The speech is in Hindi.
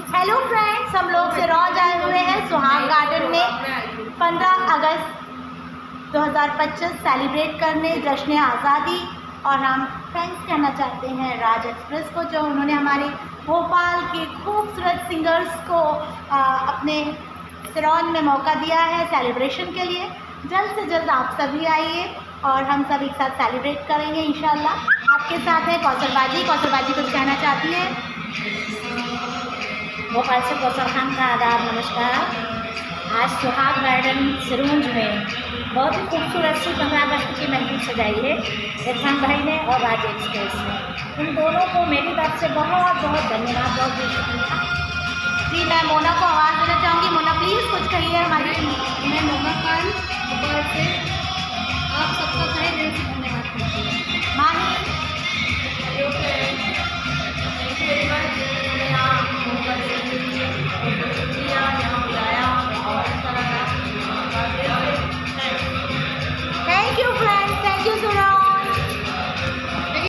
हेलो फ्रेंड्स, हम लोग सिरौंज आए हुए हैं सुहाग गार्डन में 15 अगस्त 2025 सेलिब्रेट करने जश्न आज़ादी। और हम थैंक्स कहना चाहते हैं राज एक्सप्रेस को, जो उन्होंने हमारे भोपाल के खूबसूरत सिंगर्स को अपने सिरौंज में मौका दिया है सेलिब्रेशन के लिए। जल्द से जल्द आप सभी आइए और हम सब एक साथ सेलिब्रेट करेंगे इंशाल्लाह। आपके साथ है कौसर बाजी कुछ कहना चाहती है। भोपाल से कौसर खान का आदाब, नमस्कार। आज सुहाग गार्डन सिरौंज में बहुत ही खूबसूरत सी 15 अगस्त की महफिल सजाई है इरफान भाई ने और राज एक्सप्रेस ने। उन दोनों को मेरी तरफ से बहुत बहुत धन्यवाद, बहुत बहुत शुक्रिया। जी, मैं मोना को आवाज़ देना चाहूँगी। मोना प्लीज़ कुछ कहिए हमारी। मैं मोना खान भोपाल से आप सबका तहे दिल से धन्यवाद करती हूँ। माही, थैंक यू वेरी मच।